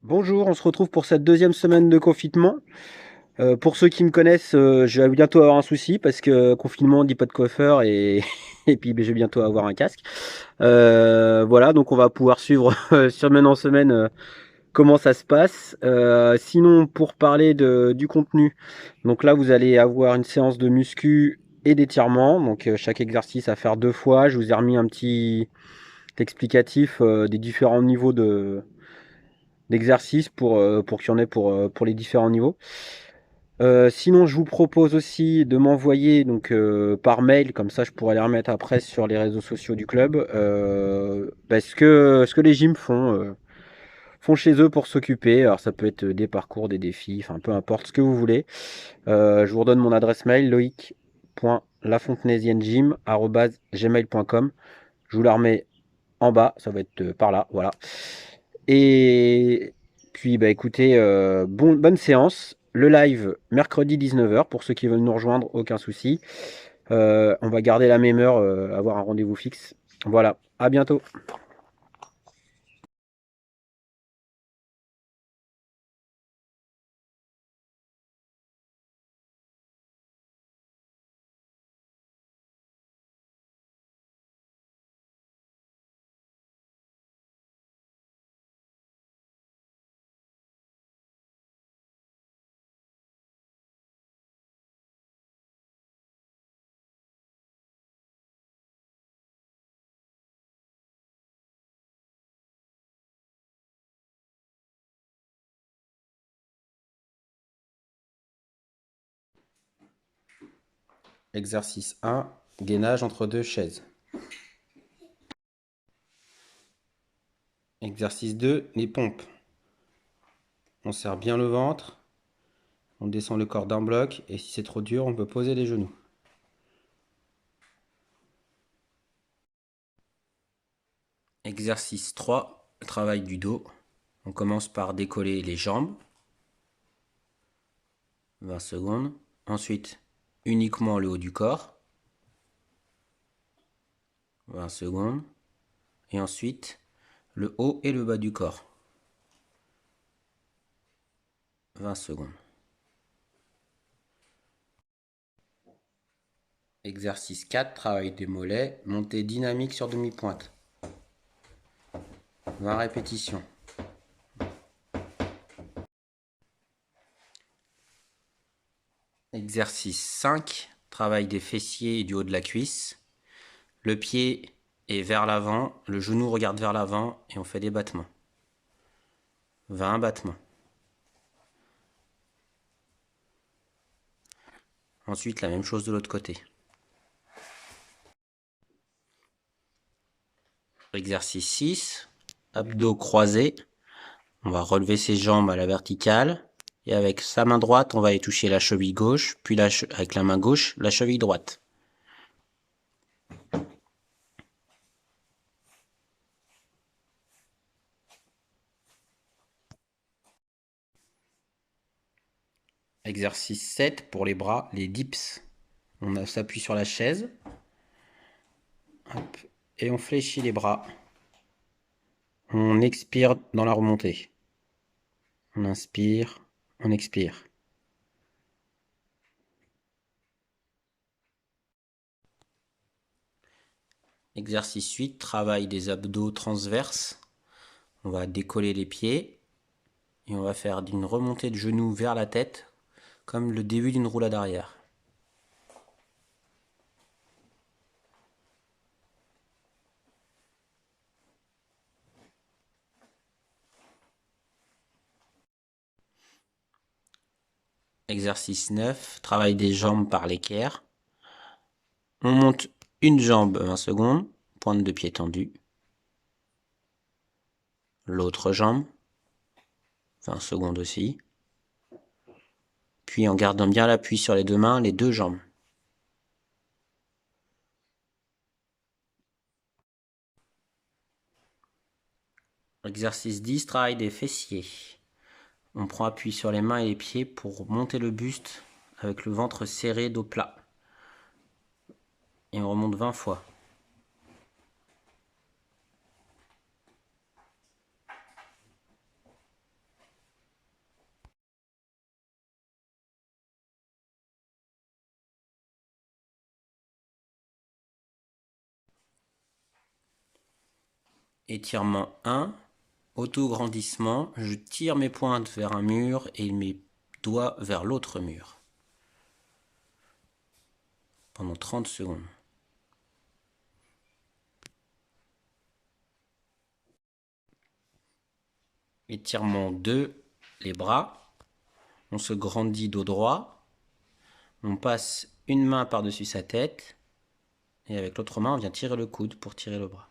Bonjour, on se retrouve pour cette deuxième semaine de confinement. Pour ceux qui me connaissent, je vais bientôt avoir un souci parce que confinement on dit pas de coiffeur et, et puis je vais bientôt avoir un casque. Voilà, donc on va pouvoir suivre semaine en semaine comment ça se passe. Sinon, pour parler du contenu, donc là vous allez avoir une séance de muscu et d'étirement. Donc chaque exercice à faire 2 fois. Je vous ai remis un petit explicatif des différents niveaux d'exercices pour qu'il y en ait pour les différents niveaux. Sinon, je vous propose aussi de m'envoyer donc par mail, comme ça je pourrais les remettre après sur les réseaux sociaux du club, ce que les gyms font chez eux pour s'occuper. Alors ça peut être des parcours, des défis, enfin peu importe ce que vous voulez. Je vous redonne mon adresse mail, loic.lafontenaisiennegym@gmail.com. Je vous la remets en bas, ça va être par là, voilà. Et puis, bah écoutez, bonne séance. Le live mercredi 19h pour ceux qui veulent nous rejoindre, aucun souci. On va garder la même heure, avoir un rendez-vous fixe. Voilà, à bientôt. Exercice 1, gainage entre deux chaises. Exercice 2, les pompes. On serre bien le ventre, on descend le corps d'un bloc et si c'est trop dur, on peut poser les genoux. Exercice 3, travail du dos. On commence par décoller les jambes. 20 secondes. Ensuite, uniquement le haut du corps. 20 secondes. Et ensuite, le haut et le bas du corps. 20 secondes. Exercice 4, travail des mollets, montée dynamique sur demi-pointe. 20 répétitions. Exercice 5, travail des fessiers et du haut de la cuisse. Le pied est vers l'avant, le genou regarde vers l'avant et on fait des battements. 20 battements. Ensuite, la même chose de l'autre côté. Exercice 6, abdos croisés. On va relever ses jambes à la verticale. Et avec sa main droite, on va aller toucher la cheville gauche, puis avec la main gauche, la cheville droite. Exercice 7 pour les bras, les dips. On s'appuie sur la chaise. Hop, et on fléchit les bras. On expire dans la remontée. On inspire, on expire. Exercice 8, travail des abdos transverses. On va décoller les pieds et on va faire d'une remontée de genoux vers la tête, comme le début d'une roulade arrière. Exercice 9, travail des jambes par l'équerre. On monte une jambe 20 secondes, pointe de pied tendue. L'autre jambe, 20 secondes aussi. Puis en gardant bien l'appui sur les deux mains, les deux jambes. Exercice 10, travail des fessiers. On prend appui sur les mains et les pieds pour monter le buste avec le ventre serré, dos plat. Et on remonte 20 fois. Étirement 1, auto-grandissement, je tire mes pointes vers un mur et mes doigts vers l'autre mur. Pendant 30 secondes. Étirement 2, les bras. On se grandit dos droit. On passe une main par-dessus sa tête. Et avec l'autre main, on vient tirer le coude pour tirer le bras.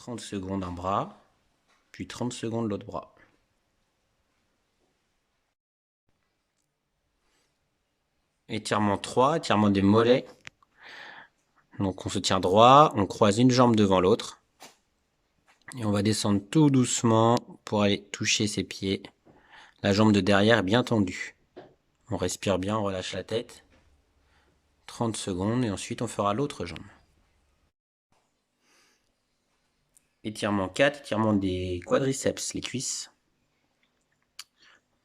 30 secondes un bras, puis 30 secondes l'autre bras. Étirement 3, étirement des mollets. Donc on se tient droit, on croise une jambe devant l'autre. Et on va descendre tout doucement pour aller toucher ses pieds. La jambe de derrière est bien tendue. On respire bien, on relâche la tête. 30 secondes et ensuite on fera l'autre jambe. Étirement 4, étirement des quadriceps, les cuisses.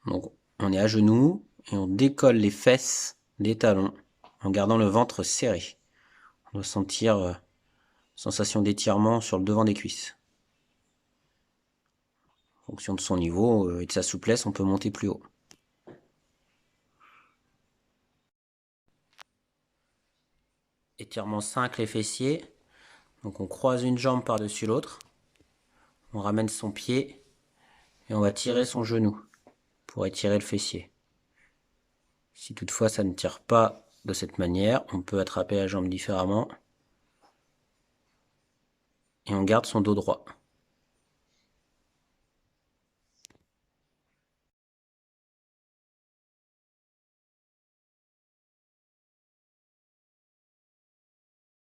Donc on est à genoux et on décolle les fesses des talons en gardant le ventre serré. On doit sentir sensation d'étirement sur le devant des cuisses. En fonction de son niveau et de sa souplesse, on peut monter plus haut. Étirement 5, les fessiers. Donc on croise une jambe par-dessus l'autre. On ramène son pied et on va tirer son genou pour étirer le fessier. Si toutefois ça ne tire pas de cette manière, on peut attraper la jambe différemment. Et on garde son dos droit.